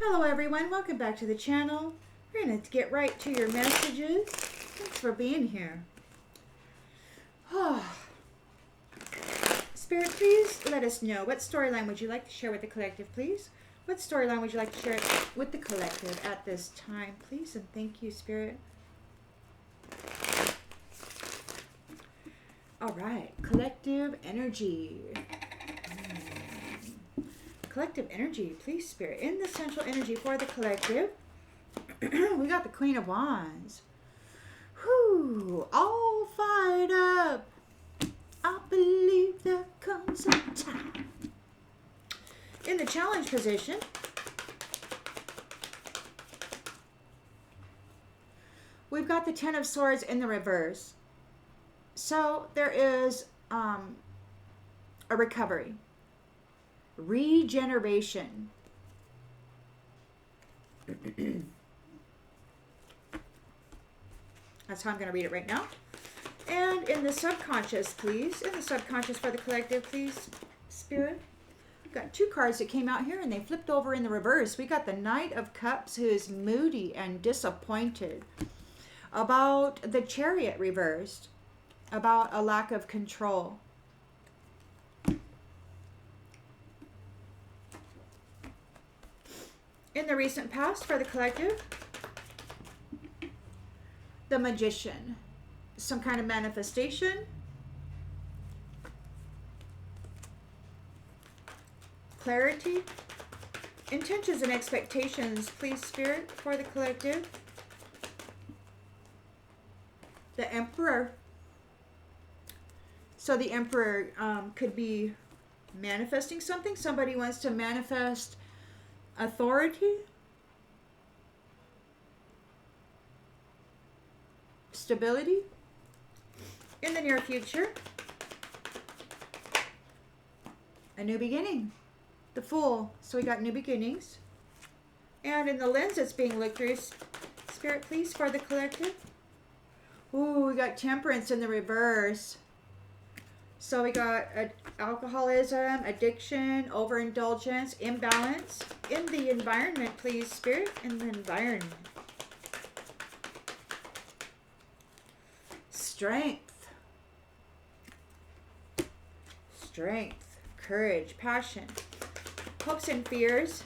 Hello everyone, welcome back to the channel. We're going to get right to your messages. Thanks for being here. Spirit, please let us know, what storyline would you like to share with the collective, please? What storyline would you like to share with the collective at this time, please? And thank you, Spirit. All right, collective energy. Collective energy, please, Spirit. In the central energy for the collective, we got the Queen of Wands. Whew, all fired up. I believe there comes a time. In the challenge position, we've got the Ten of Swords in the reverse. So there is a recovery. Regeneration. That's how I'm going to read it right now. And in the subconscious, please. In the subconscious for the collective, please, Spirit. We've got two cards that came out here and they flipped over in the reverse. We got the Knight of Cups, who is moody and disappointed about the Chariot reversed, about a lack of control. In the recent past for the collective, the Magician, some kind of manifestation, clarity, intentions and expectations, please, Spirit, for the collective. The Emperor. So the Emperor could be manifesting something. Somebody wants to manifest authority, stability in the near future, a new beginning, the Fool. So we got new beginnings. And in the lens that's being looked through, Spirit, please, for the collective. Ooh, we got Temperance in the reverse. So we got alcoholism, addiction, overindulgence, imbalance. In the environment, please, Spirit, in the environment. Strength. Strength, courage, passion, hopes and fears,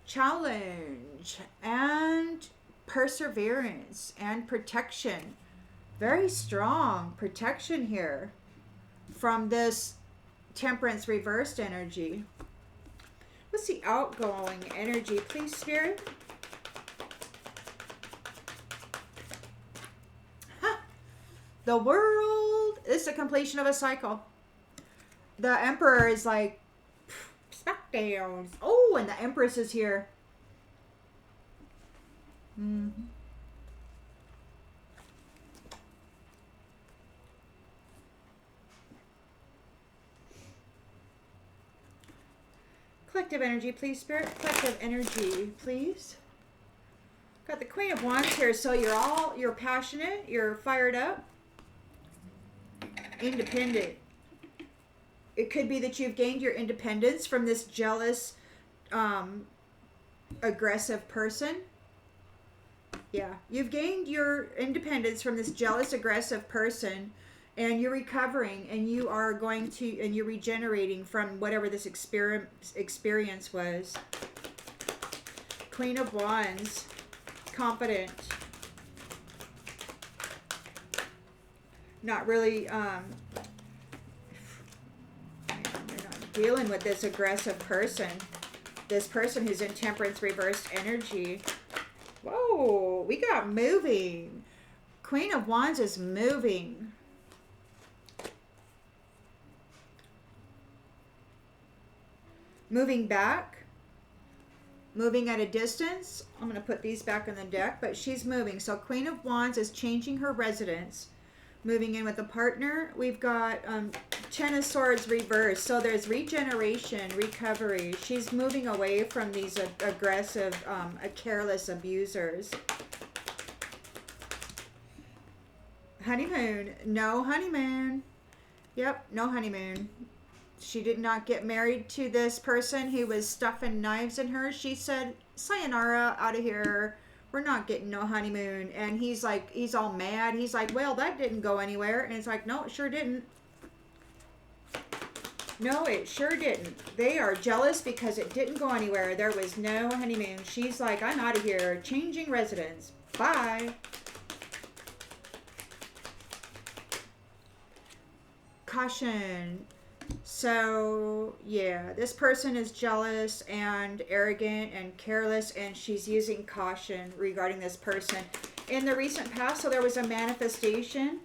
challenge, and perseverance and protection. Very strong protection here from this Temperance reversed energy. What's the outgoing energy, please, Spirit? The World is the completion of a cycle. The Emperor is like, smackdowns. Oh, and the Empress is here. Collective energy, please, Spirit. Collective energy, please. Got the Queen of Wands here, so you're passionate, you're fired up, independent. It could be that you've gained your independence from this jealous, aggressive person. Yeah, you've gained your independence from this jealous, aggressive person, and you're recovering, and you are going to, and you're regenerating from whatever this experience was. Queen of Wands, confident. Not really, you're not dealing with this aggressive person. This person who's in Temperance reversed energy. Whoa, we got moving. Queen of Wands is moving. Moving back. Moving at a distance. I'm going to put these back on the deck, but she's moving. So Queen of Wands is changing her residence. Moving in with a partner. We've got Ten of Swords reversed. So there's regeneration, recovery. She's moving away from these aggressive, careless abusers. Honeymoon. No honeymoon. Yep, no honeymoon. She did not get married to this person who was stuffing knives in her. She said, sayonara, out of here. We're not getting no honeymoon. And he's like, he's all mad. He's like, well, that didn't go anywhere. And it's like, no, it sure didn't. No, it sure didn't. They are jealous because it didn't go anywhere. There was no honeymoon. She's like, I'm out of here. Changing residence. Bye. Caution. So, yeah, this person is jealous and arrogant and careless, and she's using caution regarding this person. In the recent past, so there was a manifestation.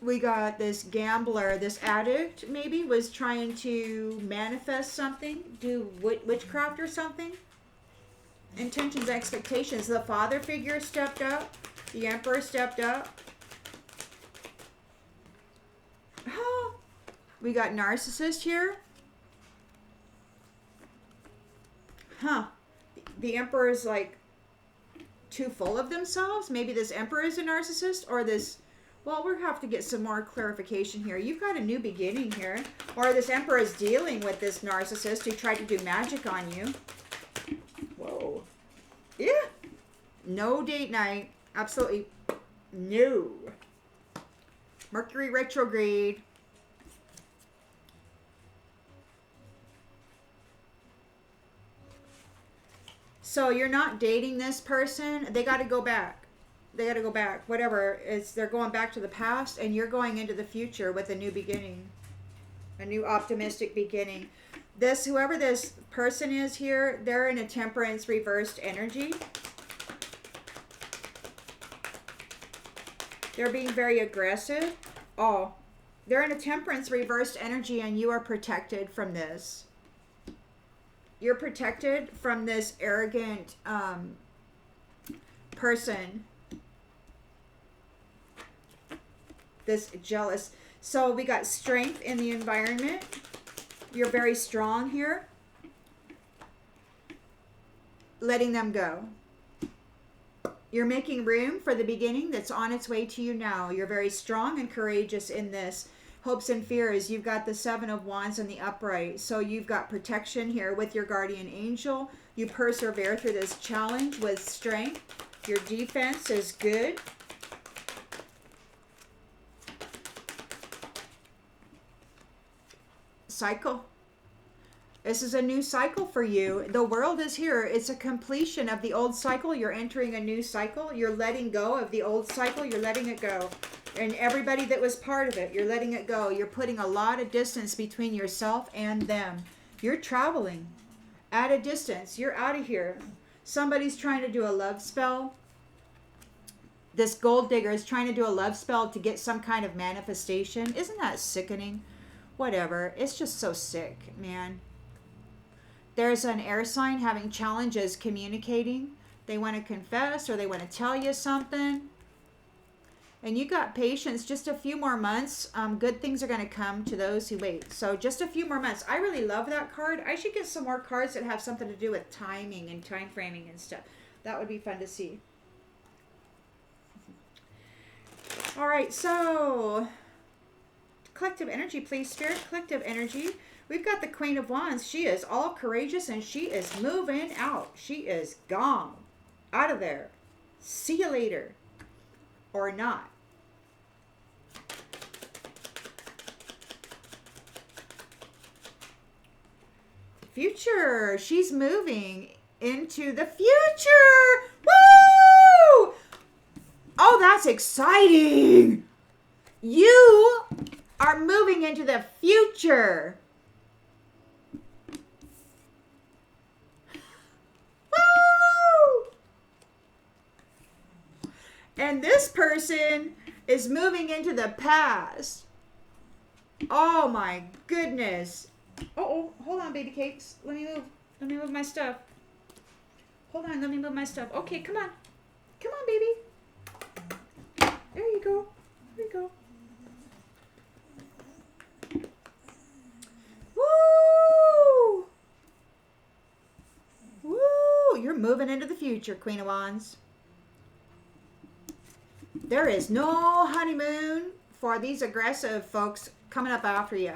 We got this gambler, this addict maybe, was trying to manifest something, do witchcraft or something. Intentions, expectations. The father figure stepped up. The emperor stepped up. We got narcissist here. The emperor is like too full of themselves. Maybe this emperor is a narcissist, or this... Well, we'll have to get some more clarification here. You've got a new beginning here. Or this emperor is dealing with this narcissist who tried to do magic on you. Whoa. Yeah. No date night. Absolutely no. Mercury retrograde. So you're not dating this person. They got to go back. They got to go back. Whatever. They're going back to the past, and you're going into the future with a new beginning. A new optimistic beginning. Whoever this person is here, they're in a temperance reversed energy. They're being very aggressive. Oh, they're in a temperance reversed energy, and you are protected from this. You're protected from this arrogant person. This jealous. So we got strength in the environment. You're very strong here. Letting them go. You're making room for the beginning that's on its way to you now. You're very strong and courageous in this. Hopes and fears. You've got the 7 of Wands in the upright. So you've got protection here with your guardian angel. You persevere through this challenge with strength. Your defense is good. Cycle. This is a new cycle for you. The world is here. It's a completion of the old cycle. You're entering a new cycle. You're letting go of the old cycle. You're letting it go. And everybody that was part of it, you're letting it go. You're putting a lot of distance between yourself and them. You're traveling at a distance. You're out of here. Somebody's trying to do a love spell. This gold digger is trying to do a love spell to get some kind of manifestation. Isn't that sickening? Whatever. It's just so sick, man. There's an air sign having challenges communicating. They want to confess or they want to tell you something. And you got patience. Just a few more months. Good things are going to come to those who wait. So just a few more months. I really love that card. I should get some more cards that have something to do with timing and time framing and stuff. That would be fun to see. All right, so collective energy, please, Spirit. Collective energy. We've got the Queen of Wands. She is all courageous and she is moving out. She is gone. Out of there. See you later. Or not. Future. She's moving into the future. Woo! Oh, that's exciting. You are moving into the future. Woo! And this person is moving into the past. Oh my goodness. Oh, hold on, baby cakes. Let me move my stuff. Hold on, let me move my stuff. Okay, come on. Come on, baby. There you go. There you go. Woo! Woo! You're moving into the future, Queen of Wands. There is no honeymoon for these aggressive folks coming up after you.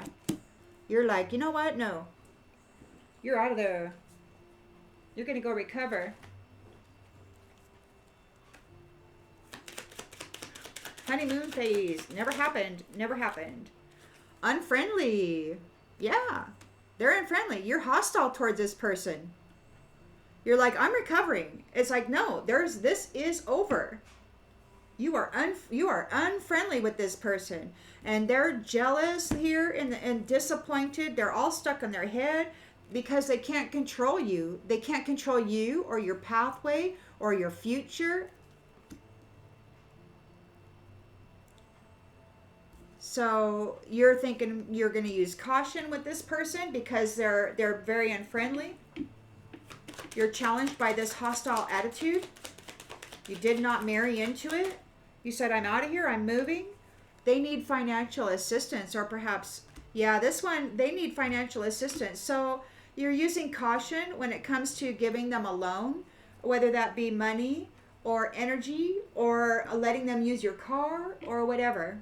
You're like, you know what? No. You're out of there. You're going to go recover. Honeymoon phase. Never happened. Never happened. Unfriendly. Yeah. They're unfriendly. You're hostile towards this person. You're like, I'm recovering. It's like, no, this is over. You are unfriendly with this person, and they're jealous here and disappointed. They're all stuck in their head because they can't control you. They can't control you or your pathway or your future. So you're thinking you're going to use caution with this person because they're very unfriendly. You're challenged by this hostile attitude. You did not marry into it. You said, I'm out of here, I'm moving. They need financial assistance, or perhaps, yeah, this one, they need financial assistance. So you're using caution when it comes to giving them a loan, whether that be money or energy or letting them use your car or whatever.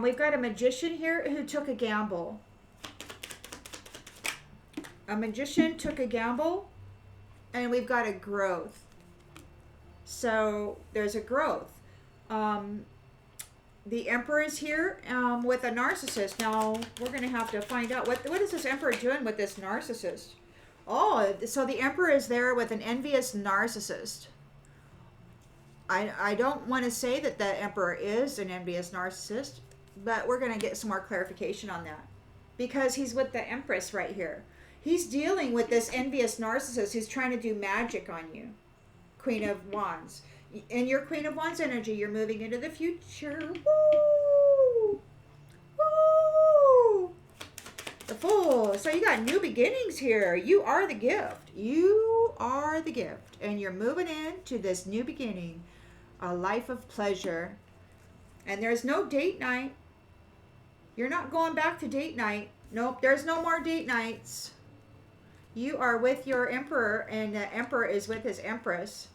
We've got a magician here who took a gamble. A magician took a gamble, and we've got a growth. So there's a growth. The Emperor is here with a narcissist. Now we're going to have to find out what is this Emperor doing with this narcissist. Oh, so the Emperor is there with an envious narcissist. I don't want to say that the Emperor is an envious narcissist, but we're going to get some more clarification on that because he's with the Empress right here. He's dealing with this envious narcissist who's trying to do magic on you. Queen of Wands. In your Queen of Wands energy, you're moving into the future. Woo! Woo! The Fool. So you got new beginnings here. You are the gift. You are the gift. And you're moving into this new beginning. A life of pleasure. And there's no date night. You're not going back to date night. Nope, there's no more date nights. You are with your Emperor, and the Emperor is with his Empress.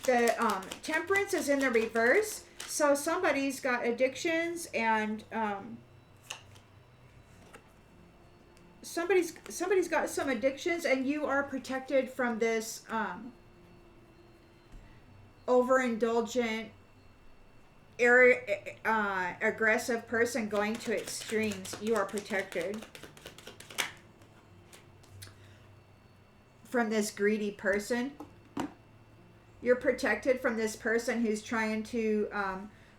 The Temperance is in the reverse. So somebody's got addictions, and somebody's got some addictions, and you are protected from this overindulgent, aggressive person going to extremes. You are protected from this greedy person. You're protected from this person who's trying to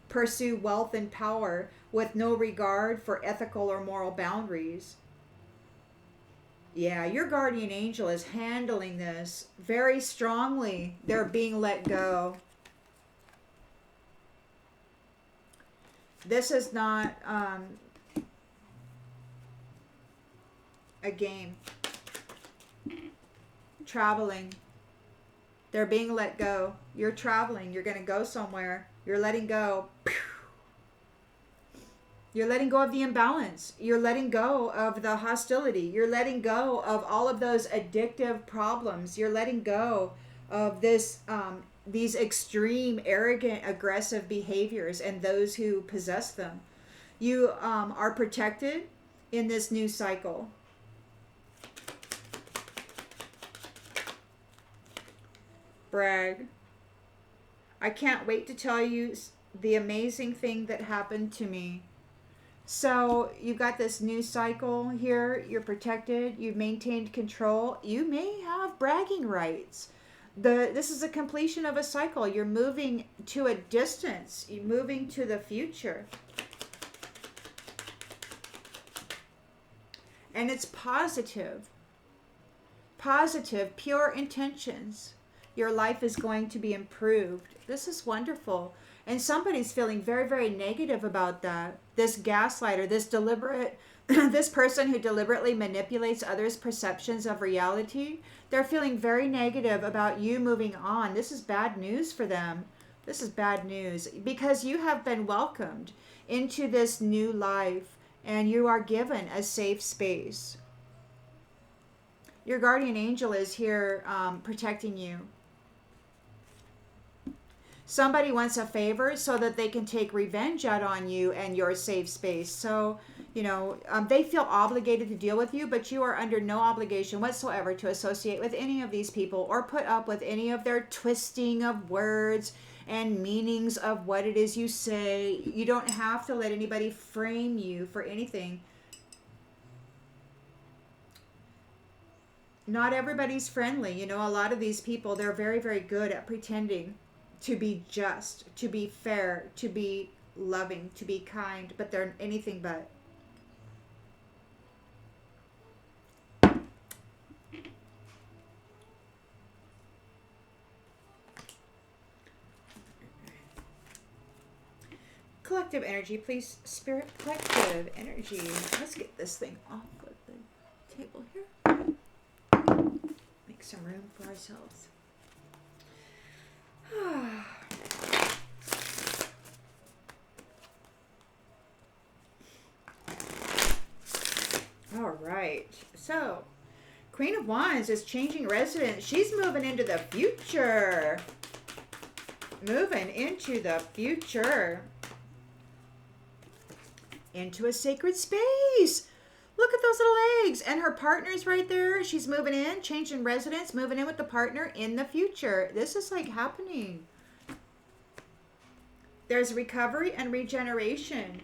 pursue wealth and power with no regard for ethical or moral boundaries. Yeah, your guardian angel is handling this very strongly. They're being let go. This is not a game. Traveling. They're being let go. You're traveling. You're going to go somewhere. You're letting go. You're letting go of the imbalance. You're letting go of the hostility. You're letting go of all of those addictive problems. You're letting go of this these extreme, arrogant, aggressive behaviors and those who possess them. You are protected in this new cycle. Brag. I can't wait to tell you the amazing thing that happened to me. So you've got this new cycle here. You're protected. You've maintained control. You may have bragging rights. This is a completion of a cycle. You're moving to a distance. You're moving to the future. And it's positive. Positive, pure intentions. Your life is going to be improved. This is wonderful. And somebody's feeling very, very negative about that. This gaslighter, this deliberate, this person who deliberately manipulates others' perceptions of reality, they're feeling very negative about you moving on. This is bad news for them. This is bad news because you have been welcomed into this new life and you are given a safe space. Your guardian angel is here protecting you. Somebody wants a favor so that they can take revenge out on you and your safe space. So, they feel obligated to deal with you, but you are under no obligation whatsoever to associate with any of these people or put up with any of their twisting of words and meanings of what it is you say. You don't have to let anybody frame you for anything. Not everybody's friendly. A lot of these people, they're very, very good at pretending to be just, to be fair, to be loving, to be kind, but they're anything but. Collective energy, please. Spirit, collective energy. Let's get this thing off of the table here. Make some room for ourselves. All right. So, Queen of Wands is changing residence. She's moving into the future. Moving into the future. Into a sacred space. Look at those little legs. And her partner's right there. She's moving in, changing residence, moving in with the partner in the future. This is like happening. There's recovery and regeneration.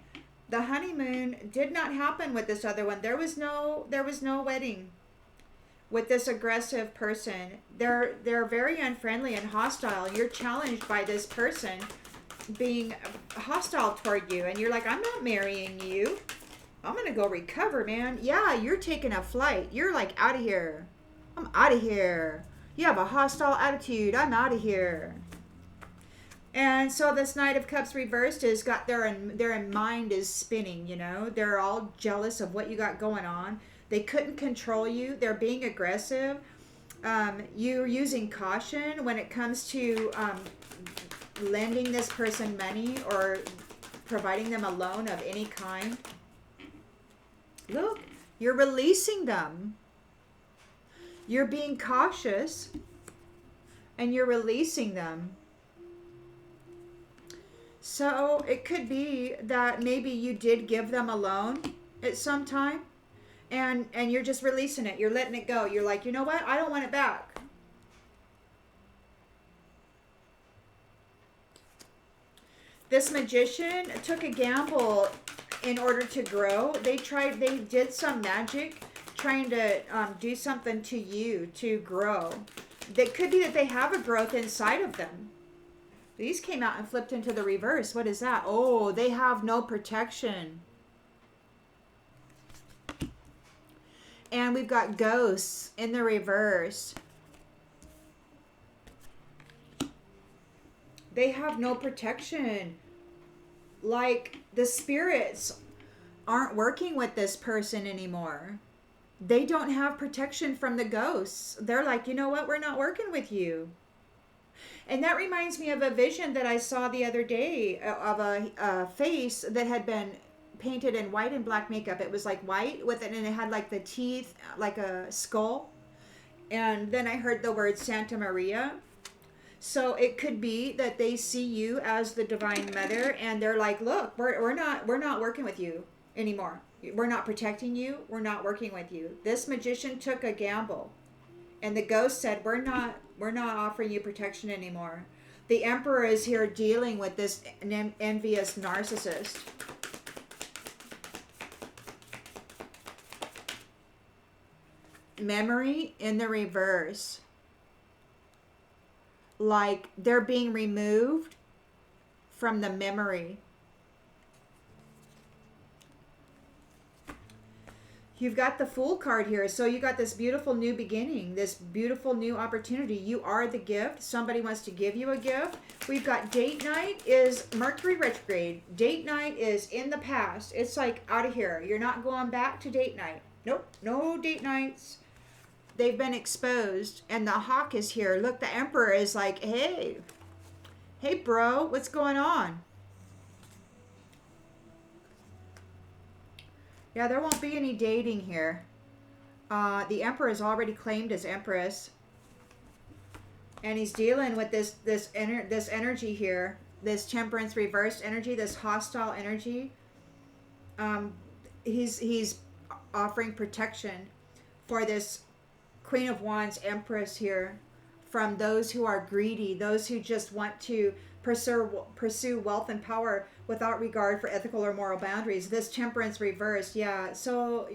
The honeymoon did not happen with this other one. There was no wedding with this aggressive person. They're very unfriendly and hostile. You're challenged by this person being hostile toward you, and you're like, I'm not marrying you. I'm gonna go recover, man. Yeah, you're taking a flight. You're like, out of here. I'm out of here. You have a hostile attitude. I'm out of here. And so this Knight of Cups reversed has got their mind is spinning, They're all jealous of what you got going on. They couldn't control you. They're being aggressive. You're using caution when it comes to lending this person money or providing them a loan of any kind. Look, you're releasing them. You're being cautious and you're releasing them. So it could be that maybe you did give them a loan at some time and you're just releasing it. You're letting it go. You're like, you know what? I don't want it back. This magician took a gamble in order to grow. They did some magic trying to do something to you to grow. It could be that they have a growth inside of them. These came out and flipped into the reverse. What is that? Oh, they have no protection. And we've got ghosts in the reverse. They have no protection. Like, the spirits aren't working with this person anymore. They don't have protection from the ghosts. They're like, you know what? We're not working with you. And that reminds me of a vision that I saw the other day of a face that had been painted in white and black makeup. It was like white with it, and it had like the teeth, like a skull. And then I heard the word Santa Maria. So it could be that they see you as the Divine Mother, and they're like, look, we're not working with you anymore. We're not protecting you. We're not working with you. This magician took a gamble. And the ghost said, we're not offering you protection anymore. The Emperor is here dealing with this envious narcissist. Memory in the reverse. Like they're being removed from the memory. You've got the Fool card here. So you got this beautiful new beginning, this beautiful new opportunity. You are the gift. Somebody wants to give you a gift. We've got date night is Mercury retrograde. Date night is in the past. It's like out of here. You're not going back to date night. Nope. No date nights. They've been exposed. And the Hawk is here. Look, the Emperor is like, hey bro, what's going on? Yeah, there won't be any dating here. The Emperor is already claimed as Empress. And he's dealing with this energy here, this temperance reversed energy, this hostile energy. Um, he's offering protection for this Queen of Wands Empress here from those who are greedy, those who just want to pursue wealth and power without regard for ethical or moral boundaries. This temperance reversed, yeah. So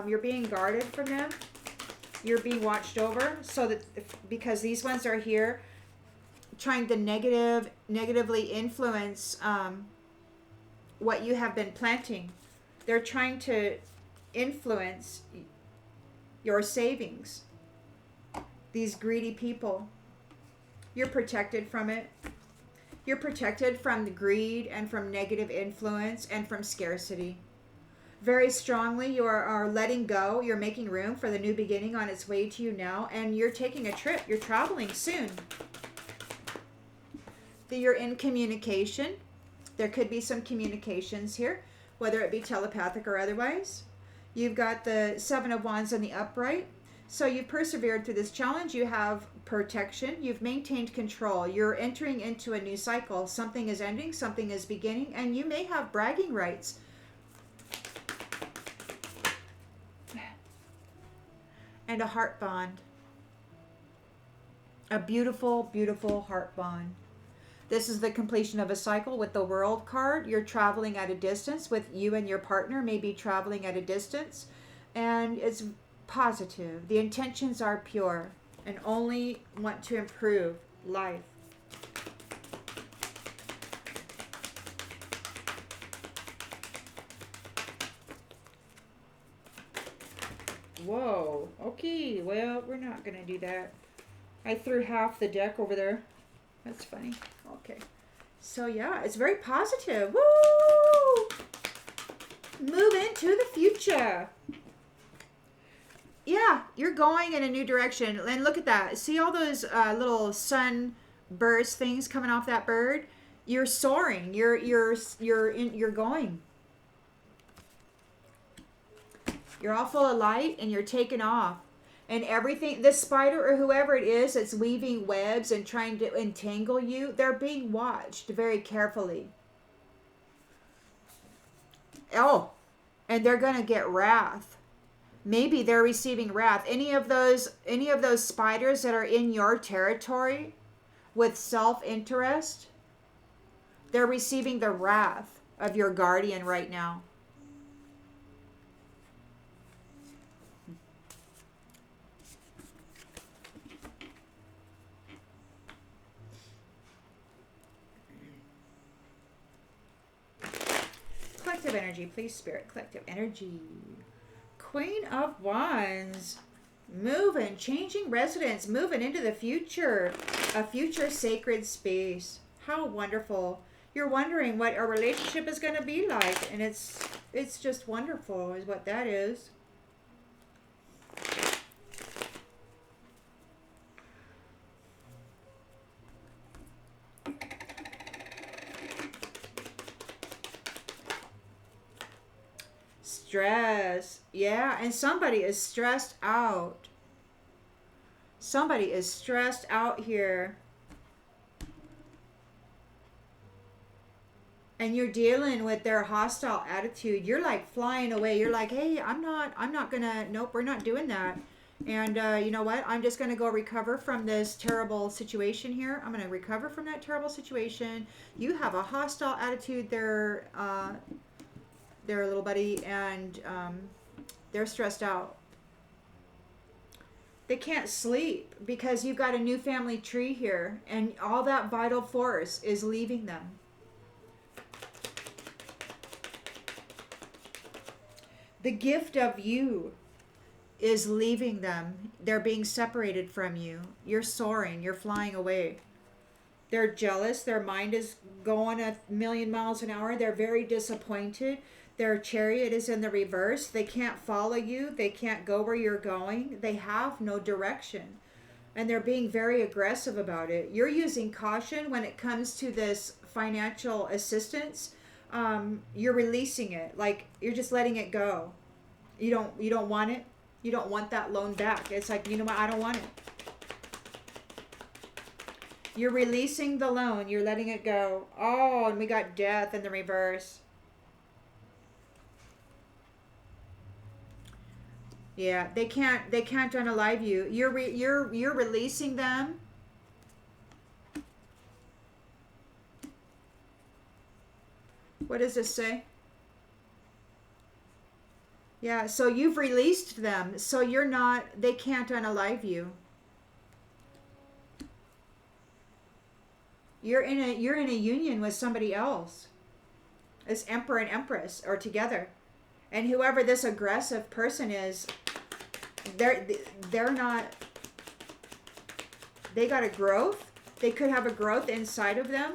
you're being guarded from them. You're being watched over, so that because these ones are here trying to negatively influence what you have been planting. They're trying to influence your savings. These greedy people. You're protected from it. You're protected from the greed and from negative influence and from scarcity. Very strongly, you are letting go. You're making room for the new beginning on its way to you now. And you're taking a trip. You're traveling soon. You're in communication. There could be some communications here, whether it be telepathic or otherwise. You've got the Seven of Wands in the upright. So you've persevered through this challenge. You have protection. You've maintained control. You're entering into a new cycle. Something is ending. Something is beginning. And you may have bragging rights. And a heart bond. A beautiful, beautiful heart bond. This is the completion of a cycle with the World card. You're traveling at a distance with you and your partner, maybe traveling at a distance. And it's positive. The intentions are pure and only want to improve life. Whoa. Okay. Well, we're not going to do that. I threw half the deck over there. That's funny. Okay. So, yeah, it's very positive. Woo! Move into the future. Yeah, you're going in a new direction. And look at that. See all those little sun burst things coming off that bird? You're soaring. You're going. You're all full of light and you're taking off. And everything, this spider or whoever it is that's weaving webs and trying to entangle you, they're being watched very carefully. Oh, and they're going to get wrath. Maybe they're receiving wrath. Any of those spiders that are in your territory with self-interest, they're receiving the wrath of your guardian right now. Collective energy, please, Spirit. Collective energy. Queen of Wands. Moving, changing residence, moving into the future. A future sacred space. How wonderful. You're wondering what a relationship is going to be like. And it's just wonderful is what that is. Stress. Yeah, and somebody is stressed out. Somebody is stressed out here. And you're dealing with their hostile attitude. You're like flying away. You're like, hey, I'm not gonna, nope, we're not doing that. And you know what? I'm just gonna go recover from this terrible situation here. I'm gonna recover from that terrible situation. You have a hostile attitude there, little buddy, and they're stressed out. They can't sleep because you've got a new family tree here, and all that vital force is leaving them. The gift of you is leaving them. They're being separated from you. You're soaring. You're flying away. They're jealous. Their mind is going 1,000,000 miles an hour. They're very disappointed. Their chariot is in the reverse. They can't follow you. They can't go where you're going. They have no direction. And they're being very aggressive about it. You're using caution when it comes to this financial assistance. You're releasing it. Like, you're just letting it go. You don't want it. You don't want that loan back. It's like, you know what? I don't want it. You're releasing the loan. You're letting it go. Oh, and we got death in the reverse. Yeah, they can't unalive you. You're releasing them. What does this say? Yeah, so you've released them. So you're not, they can't unalive you. You're in a union with somebody else. This emperor and empress are together. And whoever this aggressive person is, they're not, they got a growth. They could have a growth inside of them.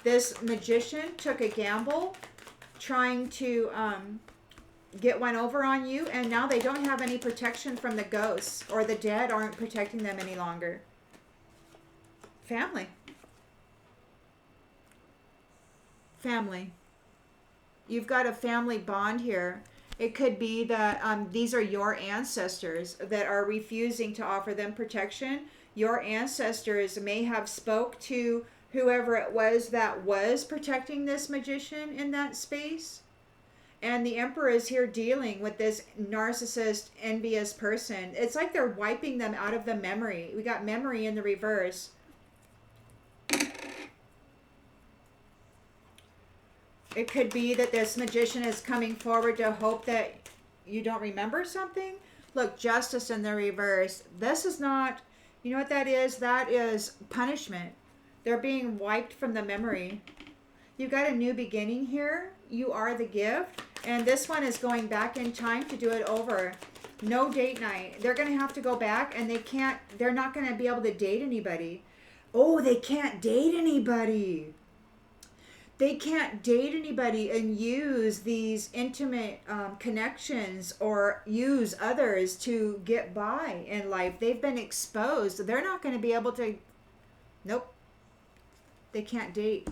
This magician took a gamble trying to get one over on you, and now they don't have any protection from the ghosts, or the dead aren't protecting them any longer. Family. Family. You've got a family bond here. It could be that these are your ancestors that are refusing to offer them protection. Your ancestors may have spoke to whoever it was that was protecting this magician in that space. And the emperor is here dealing with this narcissist, envious person. It's like they're wiping them out of the memory. We got memory in the reverse. It could be that this magician is coming forward to hope that you don't remember something. Look, justice in the reverse. This is not, you know what that is? That is punishment. They're being wiped from the memory. You've got a new beginning here. You are the gift. And this one is going back in time to do it over. No date night. They're going to have to go back, and they're not going to be able to date anybody. Oh, they can't date anybody. They can't date anybody and use these intimate connections or use others to get by in life. They've been exposed. They're not going to be able to. Nope. They can't date.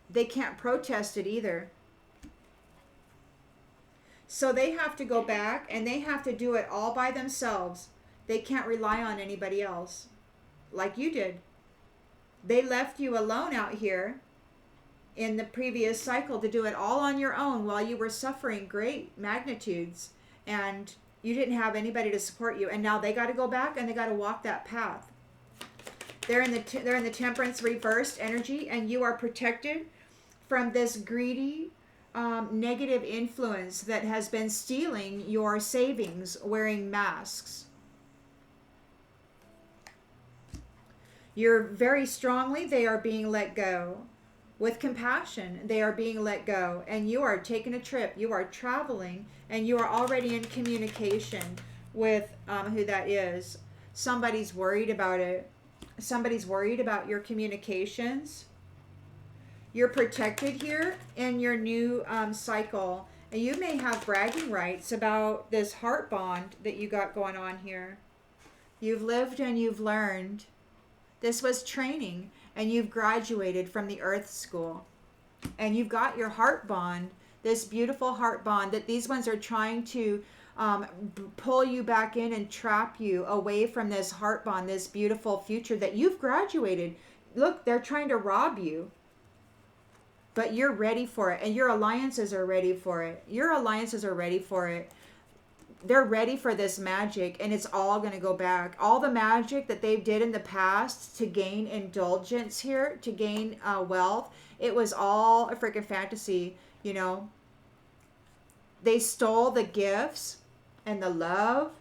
They can't protest it either. So they have to go back, and they have to do it all by themselves. They can't rely on anybody else like you did. They left you alone out here in the previous cycle to do it all on your own while you were suffering great magnitudes, and you didn't have anybody to support you. And now they got to go back, and they got to walk that path. They're in the temperance reversed energy, and you are protected from this greedy negative influence that has been stealing your savings, wearing masks. You're very strongly, they are being let go. With compassion, they are being let go, and you are taking a trip. You are traveling, and you are already in communication with who that is. Somebody's worried about it. Somebody's worried about your communications. You're protected here in your new cycle, and you may have bragging rights about this heart bond that you got going on here. You've lived and you've learned. This was training, and you've graduated from the Earth School, and you've got your heart bond, this beautiful heart bond that these ones are trying to pull you back in and trap you away from this heart bond, this beautiful future that you've graduated. Look, they're trying to rob you, but you're ready for it, and your alliances are ready for it. Your alliances are ready for it. They're ready for this magic, and it's all going to go back. All the magic that they did in the past to gain indulgence here, to gain wealth, it was all a freaking fantasy, you know. They stole the gifts and the love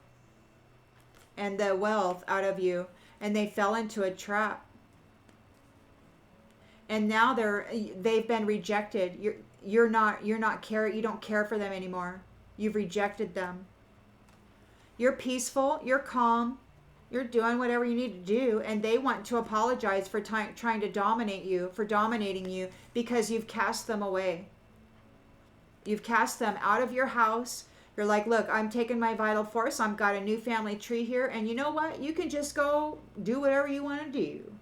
and the wealth out of you, and they fell into a trap. And now they've been rejected. You don't care for them anymore. You've rejected them. You're peaceful, you're calm, you're doing whatever you need to do, and they want to apologize for trying to dominate you, for dominating you, because you've cast them away. You've cast them out of your house. You're like, look, I'm taking my vital force. I've got a new family tree here, and you know what? You can just go do whatever you want to do.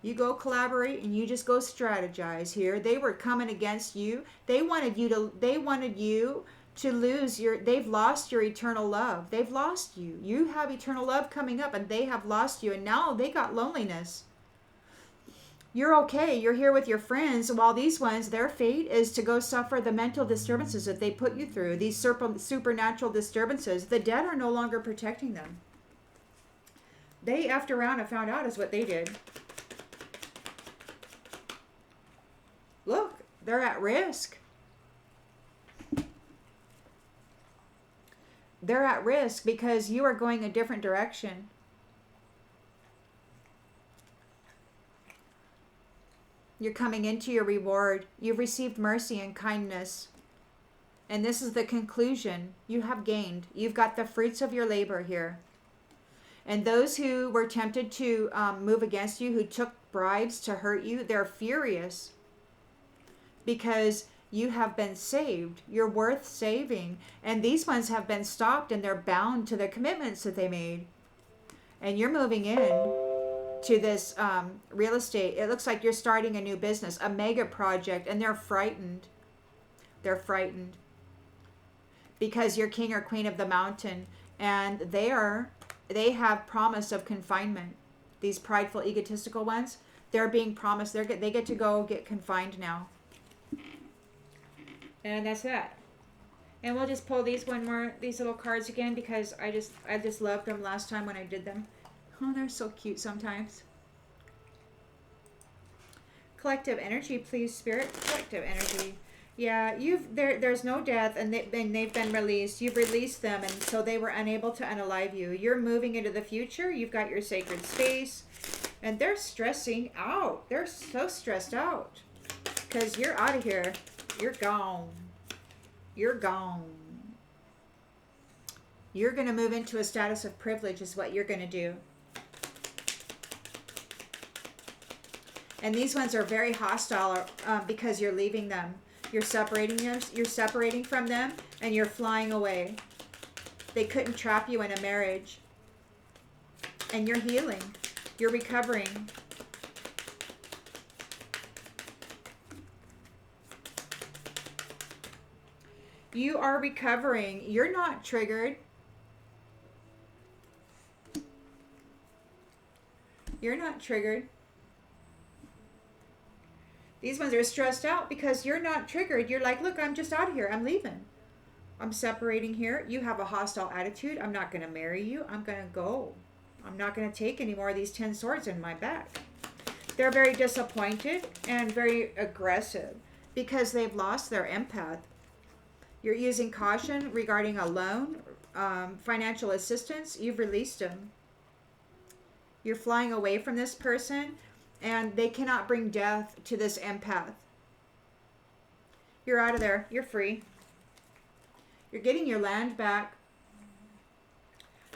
You go collaborate, and you just go strategize here. They were coming against you. They wanted you to lose they've lost your eternal love. They've lost you. You have eternal love coming up, and they have lost you, and now they got loneliness. You're okay. You're here with your friends, while these ones, their fate is to go suffer the mental disturbances that they put you through, these supernatural disturbances. The dead are no longer protecting them. They effed around and found out is what they did. Look, they're at risk. They're at risk because you are going a different direction. You're coming into your reward. You've received mercy and kindness. And this is the conclusion. You have gained. You've got the fruits of your labor here. And those who were tempted to move against you, who took bribes to hurt you, they're furious because you have been saved. You're worth saving. And these ones have been stopped, and they're bound to the commitments that they made. And you're moving in to this real estate. It looks like you're starting a new business, a mega project, and they're frightened. They're frightened because you're king or queen of the mountain, and they have promise of confinement. These prideful, egotistical ones, they're being promised they get to go get confined now. And that's that. And we'll just pull these little cards again, because I just loved them last time when I did them. Oh, they're so cute sometimes. Collective energy, please, Spirit. Collective energy. Yeah, there's no death, and they've been released. You've released them, and so they were unable to unalive you. You're moving into the future. You've got your sacred space, and they're stressing out. They're so stressed out because you're out of here. You're gone. You're gone. You're going to move into a status of privilege is what you're going to do. And these ones are very hostile because you're leaving them. You're separating them. You're separating from them, and you're flying away. They couldn't trap you in a marriage. And you're healing. You're recovering. You are recovering. You're not triggered. You're not triggered. These ones are stressed out because you're not triggered. You're like, look, I'm just out of here. I'm leaving. I'm separating here. You have a hostile attitude. I'm not going to marry you. I'm going to go. I'm not going to take any more of these 10 swords in my back. They're very disappointed and very aggressive because they've lost their empath. You're using caution regarding a loan, financial assistance. You've released them. You're flying away from this person, and they cannot bring death to this empath. You're out of there. You're free. You're getting your land back.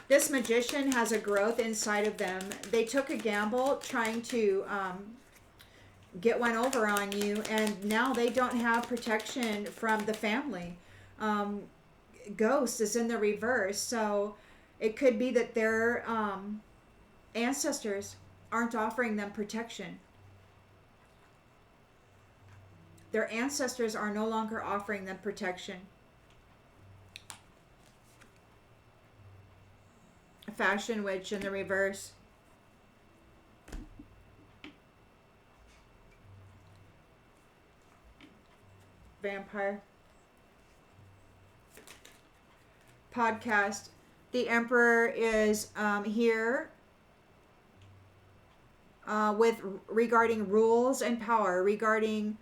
This magician has a growth inside of them. They took a gamble trying to get one over on you, and now they don't have protection from the family. Ghost is in the reverse, so it could be that their ancestors aren't offering them protection. Their ancestors are no longer offering them protection. A fashion witch in the reverse. Vampire. Podcast. The Emperor is here with regarding rules and power, regarding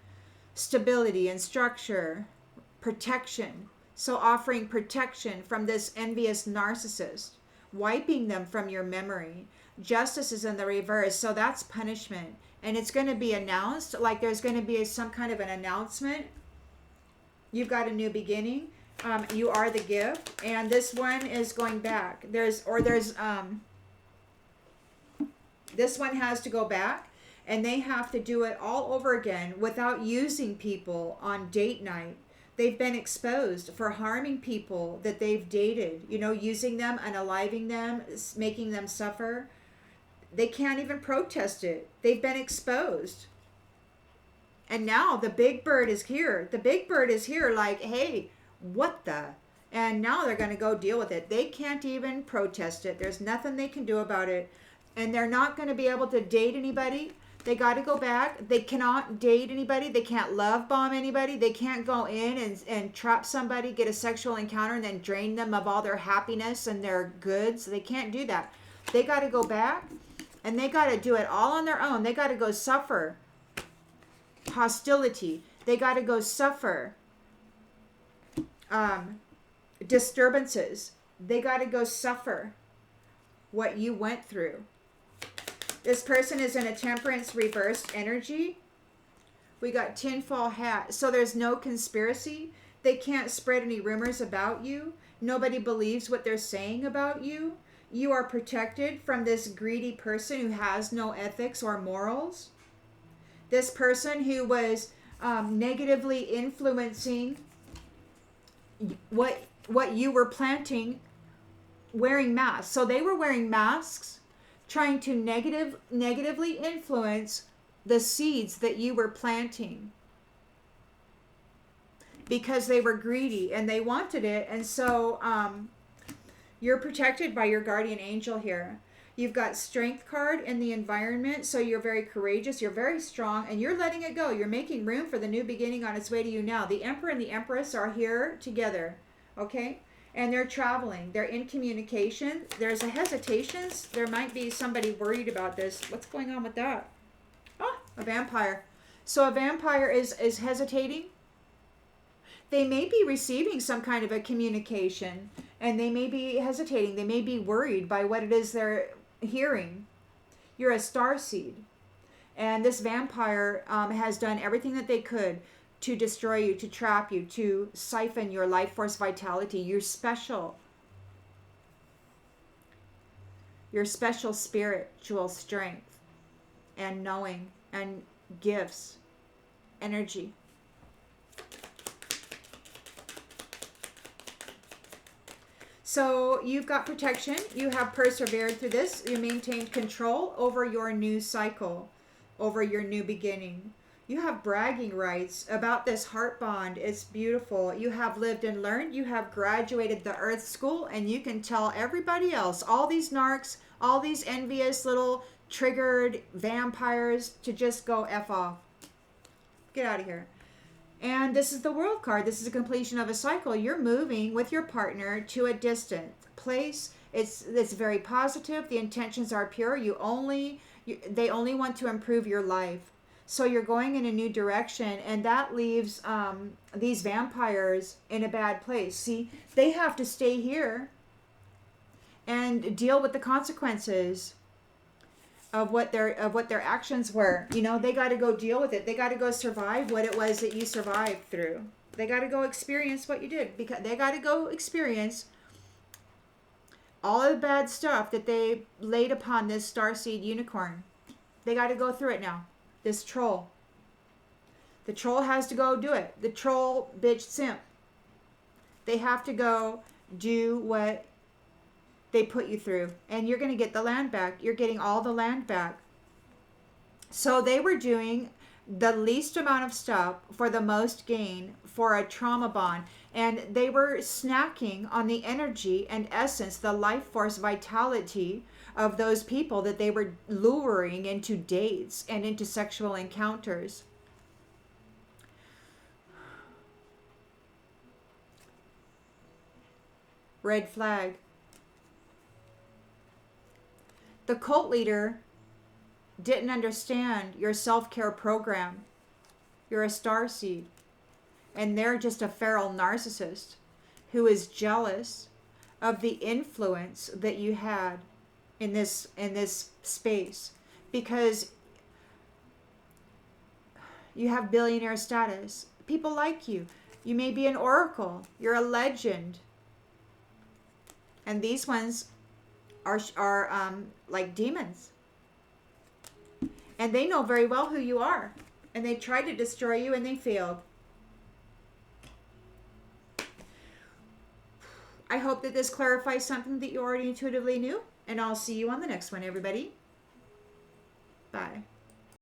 stability and structure, protection. So offering protection from this envious narcissist, wiping them from your memory. Justice is in the reverse, so that's punishment. And it's going to be announced, like there's going to be some kind of an announcement. You've got a new beginning. You are the gift, and this one is going back. This one has to go back, and they have to do it all over again without using people on date night. They've been exposed for harming people that they've dated, using them, unaliving them, making them suffer. They can't even protest it. They've been exposed. And now the big bird is here. The big bird is here like, hey, what the? And now they're going to go deal with it. They can't even protest it. There's nothing they can do about it. And they're not going to be able to date anybody. They got to go back. They cannot date anybody. They can't love bomb anybody. They can't go in and trap somebody, get a sexual encounter, and then drain them of all their happiness and their goods. They can't do that. They got to go back, and they got to do it all on their own. They got to go suffer hostility. They got to go suffer disturbances. They got to go suffer what you went through. This person is in a temperance reversed energy. We got tinfoil hat. So there's no conspiracy. They can't spread any rumors about you. Nobody believes what they're saying about you. You are protected from this greedy person who has no ethics or morals. This person who was negatively influencing what you were planting, wearing masks. So they were wearing masks, trying to negatively influence the seeds that you were planting, because they were greedy and they wanted it. And so you're protected by your guardian angel here. You've got strength card in the environment, so you're very courageous, you're very strong, and you're letting it go. You're making room for the new beginning on its way to you now. The Emperor and the Empress are here together, okay? And they're traveling. They're in communication. There's a hesitation. There might be somebody worried about this. What's going on with that? Oh, a vampire. So a vampire is hesitating. They may be receiving some kind of a communication, and they may be hesitating. They may be worried by what it is they're hearing. You're a starseed, and this vampire has done everything that they could to destroy you, to trap you, to siphon your life force vitality, your special spiritual strength and knowing and gifts, energy. So you've got protection. You have persevered through this. You maintained control over your new cycle, over your new beginning. You have bragging rights about this heart bond. It's beautiful. You have lived and learned. You have graduated the Earth School, and you can tell everybody else, all these narcs, all these envious little triggered vampires, to just go F off. Get out of here. And this is the World card. This is a completion of a cycle. You're moving with your partner to a distant place. It's very positive. The intentions are pure. They only want to improve your life. So you're going in a new direction, and that leaves these vampires in a bad place. See, they have to stay here and deal with the consequences of what their actions were. You know, they got to go deal with it. They got to go survive what it was that you survived through. They got to go experience what you did, because they got to go experience all of the bad stuff that they laid upon this starseed unicorn. They got to go through it now. This troll. The troll has to go do it. The troll bitch simp. They have to go do what they put you through, and you're going to get the land back. You're getting all the land back. So they were doing the least amount of stuff for the most gain for a trauma bond, and they were snacking on the energy and essence, the life force vitality of those people that they were luring into dates and into sexual encounters. Red flag. The cult leader didn't understand your self-care program. You're a starseed, and they're just a feral narcissist who is jealous of the influence that you had in this space, because you have billionaire status. People like you. You may be an oracle. You're a legend. And these ones are like demons. And they know very well who you are. And they tried to destroy you, and they failed. I hope that this clarifies something that you already intuitively knew. And I'll see you on the next one, everybody.